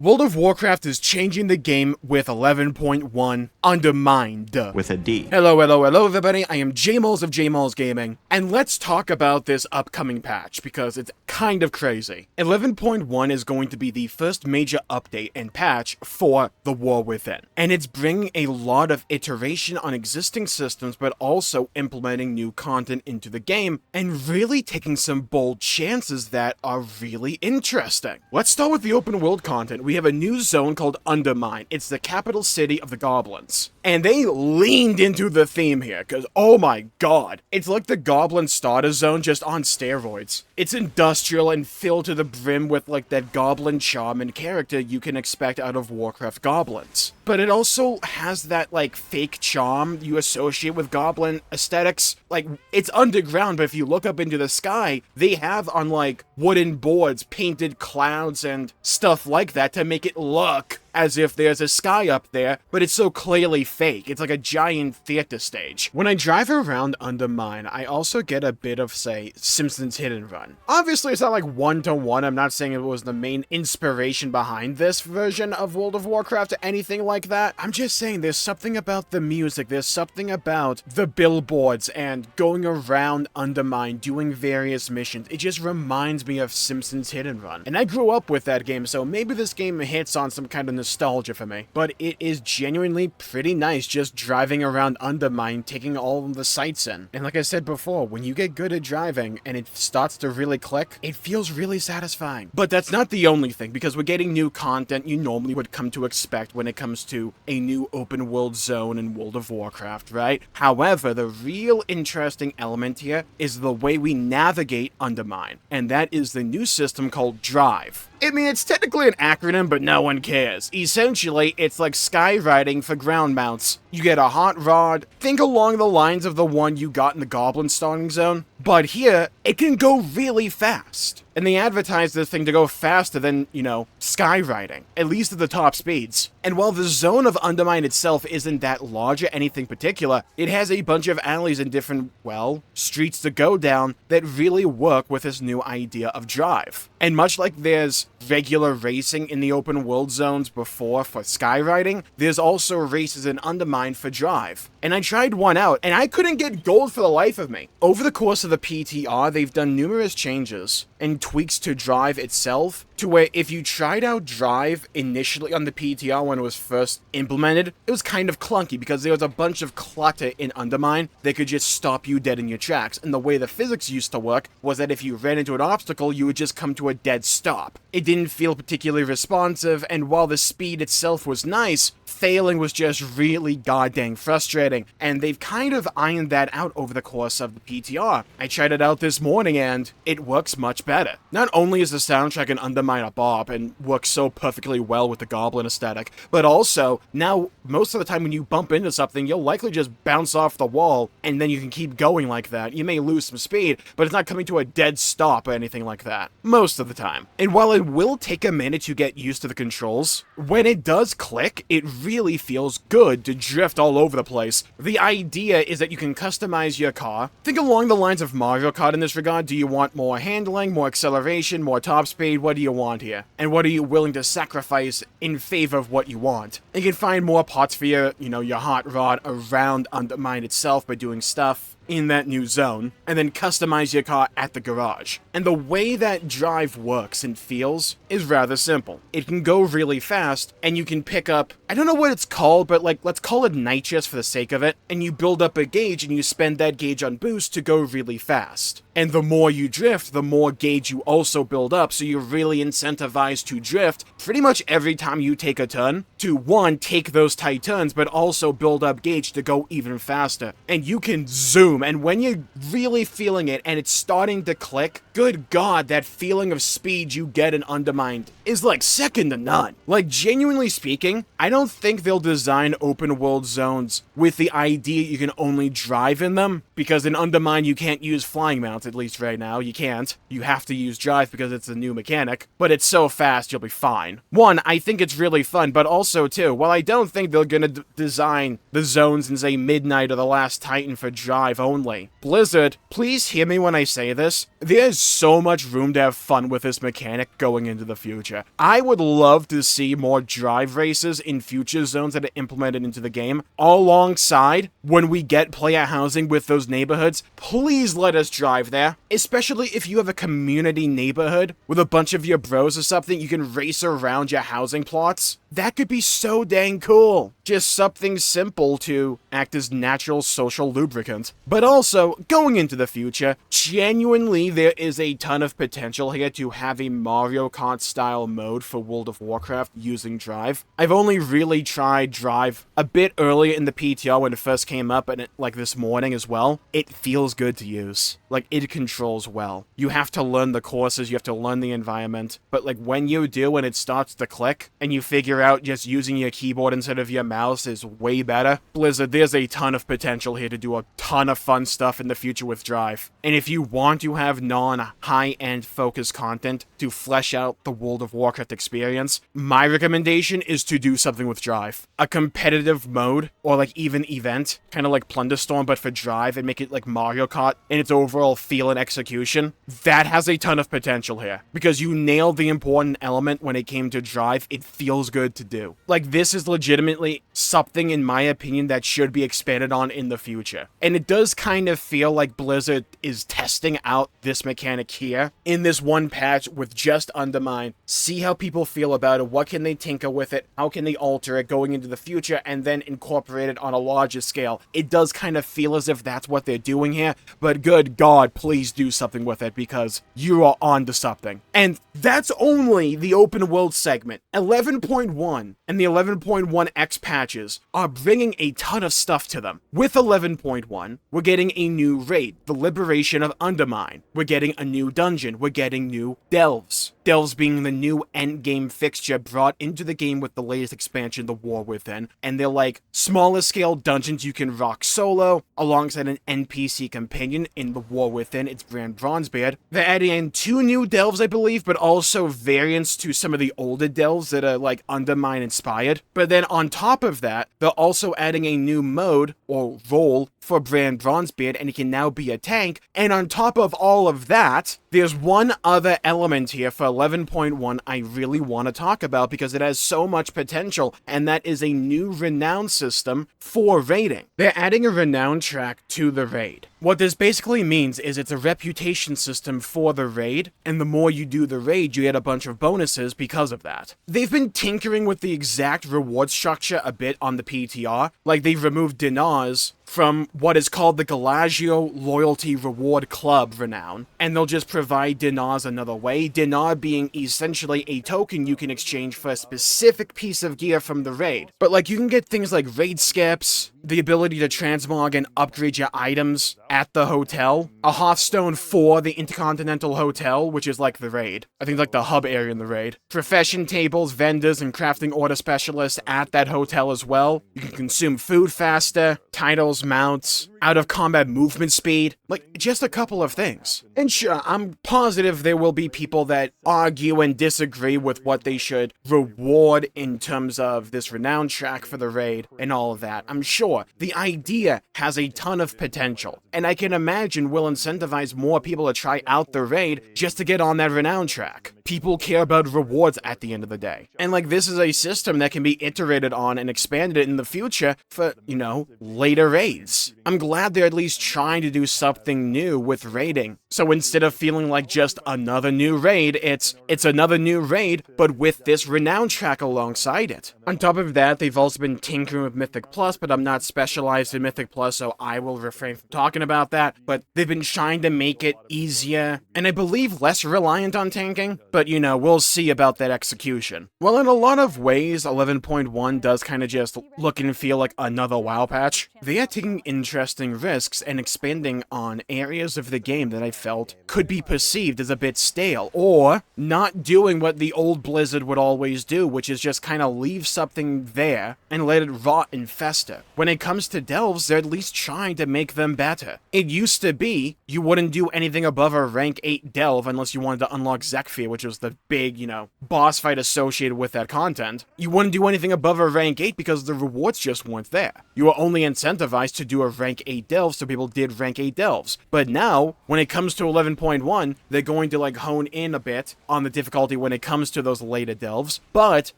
World of Warcraft is changing the game with 11.1 Undermined. With a D. Hello everybody, I am Jmulls of Jmulls Gaming, and let's talk about this upcoming patch, because it's kind of crazy. 11.1 is going to be the first major update and patch for the War Within, and it's bringing a lot of iteration on existing systems, but also implementing new content into the game, and really taking some bold chances that are really interesting. Let's start with the open world content. We have a new zone called Undermine. It's the capital city of the goblins. And they leaned into the theme here, because oh my god, it's like the goblin starter zone just on steroids. It's industrial and filled to the brim with like that goblin charm and character you can expect out of Warcraft goblins. But it also has that like fake charm you associate with goblin aesthetics. Like, it's underground, but if you look up into the sky, they have on like wooden boards painted clouds and stuff like that to make it look as if there's a sky up there, but it's so clearly fake. It's like a giant theater stage. When I drive around Undermine, I also get a bit of, say, Simpsons Hit and Run. Obviously, it's not like one-to-one. I'm not saying it was the main inspiration behind this version of World of Warcraft or anything like that. I'm just saying there's something about the music, there's something about the billboards and going around Undermine, doing various missions. It just reminds me of Simpsons Hit and Run. And I grew up with that game, so maybe this game hits on some kind of nostalgia for me, but it is genuinely pretty nice just driving around Undermine, taking all of the sights in. And like I said before, when you get good at driving and it starts to really click, it feels really satisfying. But that's not the only thing, because we're getting new content you normally would come to expect when it comes to a new open world zone in World of Warcraft, right? However, the real interesting element here is the way we navigate Undermine, and that is the new system called Drive. I mean, it's technically an acronym, but no one cares. Essentially, it's like skywriting for ground mounts. You get a hot rod, think along the lines of the one you got in the Goblin starting zone, but here, it can go really fast. And they advertise this thing to go faster than, you know, skywriting, at least at the top speeds. And while the zone of Undermine itself isn't that large or anything particular, it has a bunch of alleys and different, well, streets to go down that really work with this new idea of drive. And much like there's regular racing in the open world zones before for skywriting, there's also races in Undermine for drive. And I tried one out, and I couldn't get gold for the life of me. Over the course of the PTR, they've done numerous changes and tweaks to drive itself, to where if you tried out drive initially on the PTR when it was first implemented, it was kind of clunky because there was a bunch of clutter in Undermine that could just stop you dead in your tracks. And the way the physics used to work was that if you ran into an obstacle, you would just come to a dead stop. It didn't feel particularly responsive, and while the speed itself was nice, failing was just really goddamn frustrating, and they've kind of ironed that out over the course of the PTR. I tried it out this morning, and it works much better. Not only is the soundtrack in Undermine a bop, and works so perfectly well with the Goblin aesthetic, but also, now, most of the time when you bump into something, you'll likely just bounce off the wall, and then you can keep going like that. You may lose some speed, but it's not coming to a dead stop or anything like that. Most of the time. And while it will take a minute to get used to the controls, when it does click, it really feels good to drift all over the place. The idea is that you can customize your car. Think along the lines of Mario Kart in this regard. Do you want more handling, more acceleration, more top speed? What do you want here? And what are you willing to sacrifice in favor of what you want? You can find more parts for your, your hot rod around Undermine itself by doing stuff in that new zone, and then customize your car at the garage. And the way that drive works and feels is rather simple. It can go really fast, and you can pick up, I don't know what it's called, but like, let's call it nitrous for the sake of it, and you build up a gauge, and you spend that gauge on boost to go really fast. And the more you drift, the more gauge you also build up, so you're really incentivized to drift pretty much every time you take a turn, to one, take those tight turns, but also build up gauge to go even faster. And you can zoom, and when you're really feeling it and it's starting to click, good god, that feeling of speed you get in Undermine is like second to none. Like, genuinely speaking, I don't think they'll design open world zones with the idea you can only drive in them, because in Undermine you can't use flying mounts, at least right now. You can't. You have to use drive because it's a new mechanic, but it's so fast you'll be fine. One, I think it's really fun, but also two, while I don't think they're gonna design the zones and say Midnight or the Last Titan for drive only, Blizzard, please hear me when I say this, there's so much room to have fun with this mechanic going into the future. I would love to see more drive races in future zones that are implemented into the game, alongside when we get player housing with those neighborhoods. Please let us drive there, especially if you have a community neighborhood with a bunch of your bros or something. You can race around your housing plots. That could be so dang cool. Just something simple to act as natural social lubricant. But also, going into the future, genuinely there is a ton of potential here to have a Mario Kart style mode for World of Warcraft using drive. I've only really tried drive a bit earlier in the PTR when it first came up, and like this morning as well. It feels good to use. Like, it controls well. You have to learn the courses, you have to learn the environment, but like when you do and it starts to click, and you figure out just using your keyboard instead of your mouse is way better, Blizzard, there's a ton of potential here to do a ton of fun stuff in the future with drive. And if you want to have non-high-end focused content to flesh out the World of Warcraft experience, my recommendation is to do something with drive. A competitive mode, or like even event, kind of like Plunderstorm but for drive, and make it like Mario Kart in its overall feel and execution. That has a ton of potential here, because you nailed the important element when it came to drive. It feels good to do. Like, this is legitimately something, in my opinion, that should be expanded on in the future. And it does kind of feel like Blizzard is testing out this mechanic here in this one patch with just Undermine. See how people feel about it, what can they tinker with it, how can they alter it going into the future, and then incorporate it on a larger scale. It does kind of feel as if that's what they're doing here, but good God, please do something with it, because you are onto something. And that's only the open world segment. 11.1 and the 11.1x patches are bringing a ton of stuff to them. With 11.1, we're getting a new raid, the Liberation of Undermine. We're getting a new dungeon. We're getting new delves. Delves being the new endgame fixture brought into the game with the latest expansion, the War Within. And they're like smaller scale dungeons you can rock solo, alongside an NPC companion in the War Within, it's Brand Bronzebeard. They're adding in 2 new delves, I believe, but also variants to some of the older delves that are like Undermine inspired. But then on top of that, they're also adding a new mode, or role, for Brand Bronzebeard, and he can now be a tank. And on top of all of that, there's one other element here for 11.1 I really want to talk about because it has so much potential, and that is a new Renown system for raiding. They're adding a Renown track to the raid. What this basically means is it's a reputation system for the raid, and the more you do the raid, you get a bunch of bonuses because of that. They've been tinkering with the exact reward structure a bit on the PTR, like they've removed dinars from what is called the Galagio Loyalty Reward Club Renown, and they'll just provide dinars another way, dinar being essentially a token you can exchange for a specific piece of gear from the raid. But like, you can get things like raid skips, the ability to transmog and upgrade your items at the hotel, a Hearthstone for the Intercontinental Hotel, which is like the raid. I think like the hub area in the raid. Profession tables, vendors, and crafting order specialists at that hotel as well. You can consume food faster, titles, mounts, out-of-combat movement speed, like just a couple of things. And sure, I'm positive there will be people that argue and disagree with what they should reward in terms of this Renown track for the raid and all of that. I'm sure the idea has a ton of potential, and I can imagine will incentivize more people to try out the raid just to get on that Renown track. People care about rewards at the end of the day. And like, this is a system that can be iterated on and expanded in the future for, you know, later raids. I'm glad they're at least trying to do something new with raiding. So instead of feeling like just another new raid, it's another new raid, but with this Renown track alongside it. On top of that, they've also been tinkering with Mythic Plus, but I'm not specialized in Mythic Plus, so I will refrain from talking about that. But they've been trying to make it easier, and I believe less reliant on tanking, but but we'll see about that execution. Well, in a lot of ways, 11.1 does kind of just look and feel like another WoW patch. They are taking interesting risks and expanding on areas of the game that I felt could be perceived as a bit stale, or not doing what the old Blizzard would always do, which is just kind of leave something there and let it rot and fester. When it comes to delves, they're at least trying to make them better. It used to be you wouldn't do anything above a rank 8 delve unless you wanted to unlock ffxiv, which was the big, boss fight associated with that content. You wouldn't do anything above a rank 8 because the rewards just weren't there. You were only incentivized to do a rank 8 delve, so people did rank 8 delves. But now, when it comes to 11.1, they're going to hone in a bit on the difficulty when it comes to those later delves, but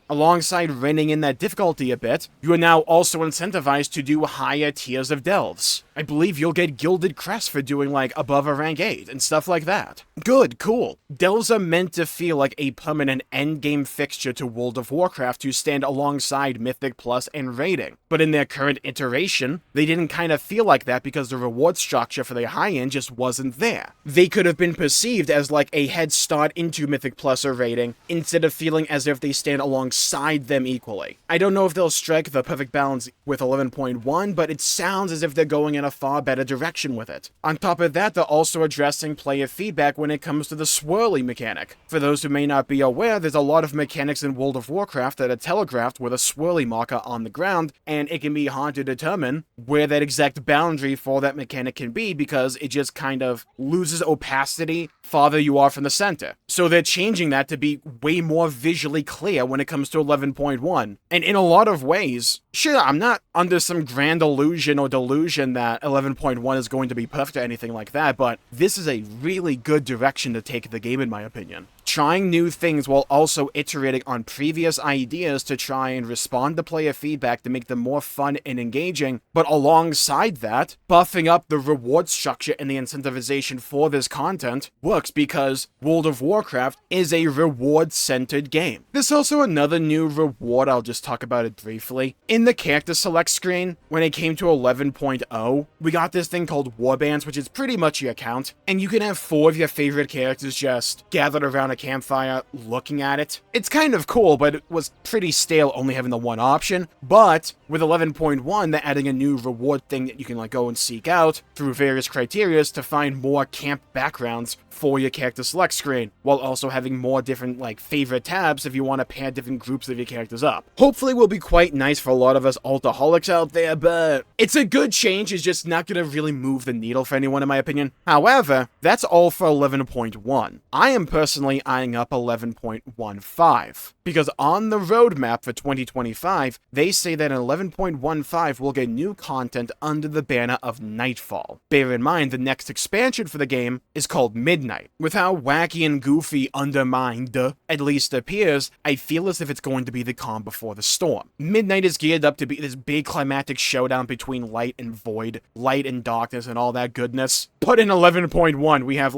alongside reining in that difficulty a bit, you are now also incentivized to do higher tiers of delves. I believe you'll get Gilded Crest for doing above a rank 8 and stuff like that. Good, cool. Delves are meant to feel like a permanent endgame fixture to World of Warcraft to stand alongside Mythic Plus and Raiding. But in their current iteration, they didn't kind of feel like that because the reward structure for the high-end just wasn't there. They could have been perceived as a head start into Mythic Plus or Raiding, instead of feeling as if they stand alongside them equally. I don't know if they'll strike the perfect balance with 11.1, but it sounds as if they're going in a far better direction with it. On top of that, they're also addressing player feedback when it comes to the swirly mechanic. For those who may not be aware, there's a lot of mechanics in World of Warcraft that are telegraphed with a swirly marker on the ground, and it can be hard to determine where that exact boundary for that mechanic can be because it just kind of loses opacity farther you are from the center. So they're changing that to be way more visually clear when it comes to 11.1. And in a lot of ways, sure, I'm not under some grand illusion or delusion that 11.1 is going to be perfect or anything like that, but this is a really good direction to take the game in my opinion. Trying new things while also iterating on previous ideas to try and respond to player feedback to make them more fun and engaging, but alongside that, buffing up the reward structure and the incentivization for this content works because World of Warcraft is a reward-centered game. There's also another new reward, I'll just talk about it briefly. In the character select screen, when it came to 11.0, we got this thing called Warbands, which is pretty much your account, and you can have 4 of your favorite characters just gathered around a campfire looking at it. It's kind of cool, but it was pretty stale only having the one option. But with 11.1, they're adding a new reward thing that you can go and seek out through various criteria to find more camp backgrounds for your character select screen, while also having more different favorite tabs if you want to pair different groups of your characters up. Hopefully will be quite nice for a lot of us altaholics out there, but it's a good change. It's just not going to really move the needle for anyone in my opinion. However, that's all for 11.1. I am personally eyeing up 11.15 because on the roadmap for 2025, they say that in 11.15 we'll get new content under the banner of Nightfall. Bear in mind, the next expansion for the game is called Midnight. With how wacky and goofy Undermine at least appears, I feel as if it's going to be the calm before the storm. Midnight is geared up to be this big climactic showdown between light and void, light and darkness and all that goodness. But in 11.1, we have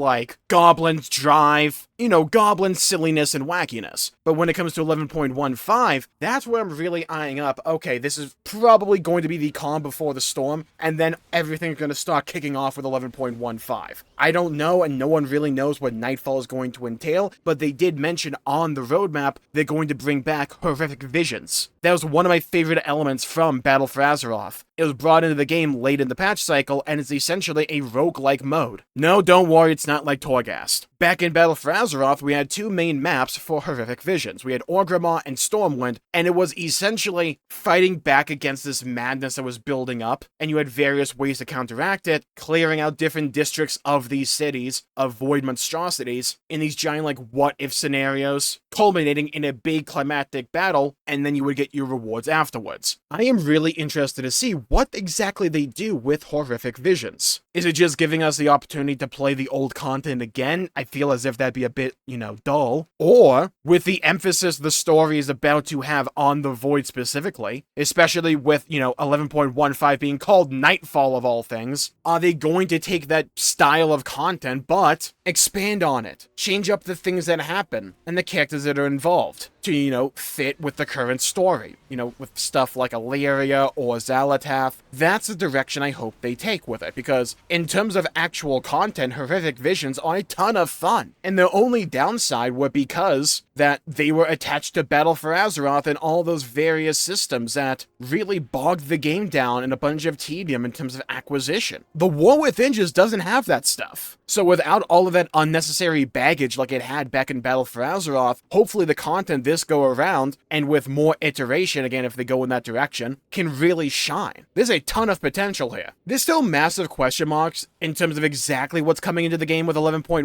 Goblins Drive, goblin silliness and wackiness. But when it comes to 11.15, that's where I'm really eyeing up, okay, this is probably going to be the calm before the storm, and then everything's going to start kicking off with 11.15. I don't know, and no one really knows what Nightfall is going to entail, but they did mention on the roadmap they're going to bring back horrific visions. That was one of my favorite elements from Battle for Azeroth. It was brought into the game late in the patch cycle, and it's essentially a roguelike mode. No, don't worry, it's not like Torghast. Back in Battle for Azeroth, we had 2 main maps for horrific visions. We had Orgrimmar and Stormwind, and it was essentially fighting back against this madness that was building up, and you had various ways to counteract it, clearing out different districts of these cities of void monstrosities in these giant what-if scenarios, culminating in a big climactic battle, and then you would get your rewards afterwards. I am really interested to see what exactly they do with horrific visions. Is it just giving us the opportunity to play the old content again? I feel as if that'd be a bit, dull. Or, with the emphasis the story is about to have on the Void specifically, especially with, 11.15 being called Nightfall of all things, are they going to take that style of content, but expand on it? Change up the things that happen, and the characters that are involved, to, you know, fit with the current story. You know, with stuff like Illyria or Xalatath. That's the direction I hope they take with it, because in terms of actual content, Horrific Visions are a ton of fun. And their only downside were because that they were attached to Battle for Azeroth and all those various systems that really bogged the game down in a bunch of tedium in terms of acquisition. The War Within just doesn't have that stuff. So without all of that unnecessary baggage like it had back in Battle for Azeroth, hopefully the content this go around, and with more iteration, again if they go in that direction, can really shine. There's a ton of potential here. There's still massive question marks in terms of exactly what's coming into the game with 11.15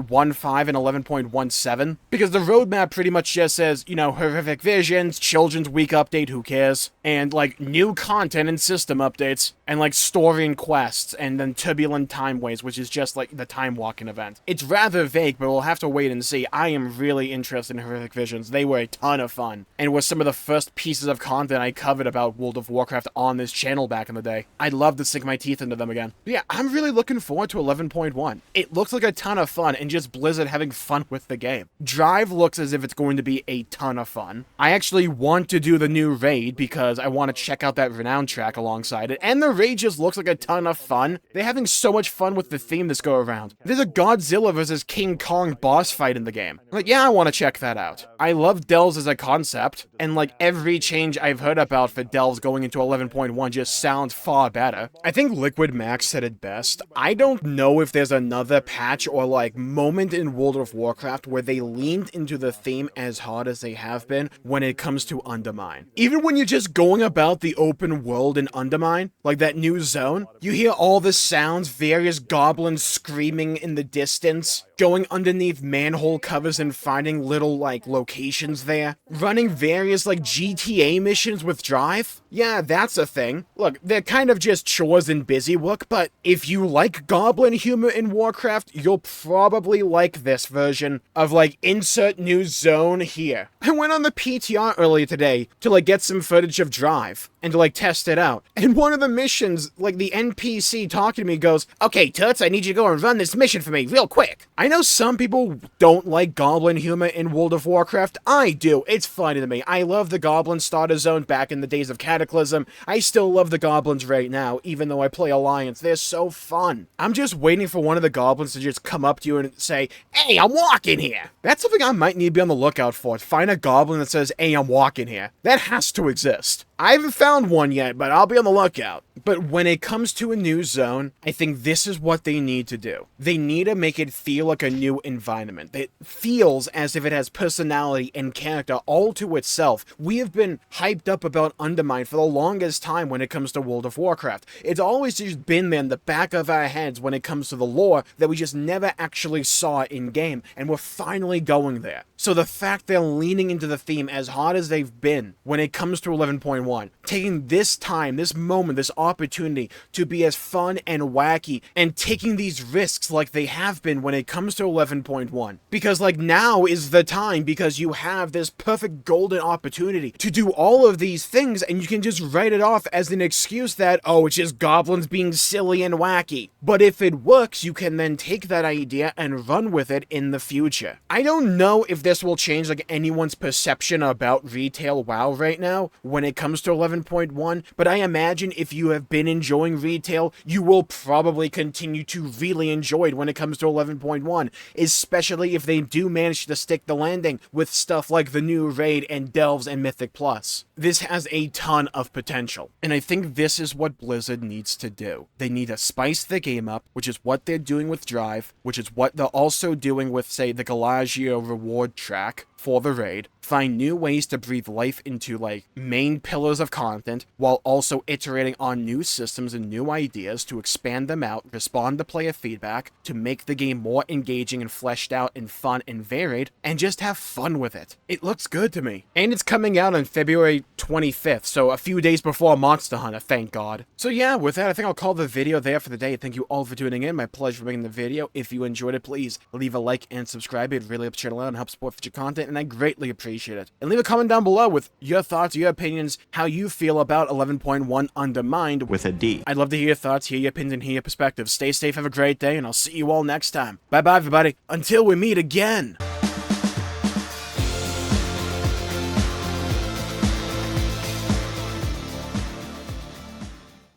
and 11.17, because the roadmap pretty much just says, you know, Horrific Visions, Children's Week update, who cares, and like new content and system updates, and like story and quests, and then Turbulent Timeways, which is just like the time walking event. It's rather vague, but we'll have to wait and see. I am really interested in Horrific Visions. They were a ton of fun, and were some of the first pieces of content I covered about World of Warcraft on this channel back in the day. I'd love to sink my teeth into them again. But yeah, I'm really looking forward to 11.1. It looks like a ton of fun, and just Blizzard having fun with the game. Drive looks as if it's going to be a ton of fun. I actually want to do the new raid because I want to check out that Renown track alongside it, and the raid just looks like a ton of fun. They're having so much fun with the theme this go around. There's a Godzilla vs. King Kong boss fight in the game. Like, yeah, I want to check that out. I love Delves as a concept, and like every change I've heard about for Delves going into 11.1 just sounds far better. I think Liquid Max said it best. I don't know if there's another patch or like moment in World of Warcraft where they leaned into the theme as hard as they have been when it comes to Undermine. Even when you're just going about the open world in Undermine, like that new zone, you hear all the sounds, various goblins screaming in the distance, going underneath manhole covers and finding little like locations there, running various like GTA missions with Drive. Yeah, that's a thing. Look, they're kind of just chores and busy work, but if you like goblin humor in Warcraft, you'll probably like this version of like insert new zone here. I went on the PTR earlier today to like get some footage of Drive and to like test it out. And one of the missions, like the NPC talking to me goes, "Okay, Toots, I need you to go and run this mission for me real quick." I know some people don't like goblin humor in World of Warcraft. I do. It's funny to me. I love the goblin starter zone back in the days of Cataclysm. I still love the goblins right now, even though I play Alliance. They're so fun. I'm just waiting for one of the goblins to just come up to you and say, "Hey, I'm walking here." That's something I might need to be on the lookout for. Find a goblin that says, "Hey, I'm walking here." That has to exist. I haven't found one yet, but I'll be on the lookout. But when it comes to a new zone, I think this is what they need to do. They need to make it feel like a new environment. It feels as if it has personality and character all to itself. We have been hyped up about Undermine for the longest time when it comes to World of Warcraft. It's always just been there in the back of our heads when it comes to the lore that we just never actually saw in-game, and we're finally going there. So the fact they're leaning into the theme as hard as they've been when it comes to 11.1, taking this time, this moment, this opportunity to be as fun and wacky, and taking these risks like they have been when it comes to 11.1. Because like now is the time, because you have this perfect golden opportunity to do all of these things, and you can just write it off as an excuse that, oh, it's just goblins being silly and wacky. But if it works, you can then take that idea and run with it in the future. I don't know if this will change like anyone's perception about retail WoW right now when it comes to 11.1, but I imagine if you have been enjoying retail, you will probably continue to really enjoy it when it comes to 11.1, especially if they do manage to stick the landing with stuff like the new raid and Delves and Mythic Plus. This has a ton of potential, and I think this is what Blizzard needs to do. They need to spice the game up, which is what they're doing with Drive, which is what they're also doing with, say, the Galagio reward track for the raid. Find new ways to breathe life into like main pillars of content while also iterating on new systems and new ideas to expand them out, respond to player feedback, to make the game more engaging and fleshed out and fun and varied, and just have fun with it. It looks good to me. And it's coming out on February 25th, so a few days before Monster Hunter, thank God. So yeah, with that, I think I'll call the video there for the day. Thank you all for tuning in. My pleasure for making the video. If you enjoyed it, please leave a like and subscribe. It really helps the channel out and helps support future content, and I greatly appreciate it. And leave a comment down below with your thoughts, your opinions, how you feel about 11.1 Undermined with a D. I'd love to hear your thoughts, hear your opinions, and hear your perspectives. Stay safe, have a great day, and I'll see you all next time. Bye-bye, everybody. Until we meet again.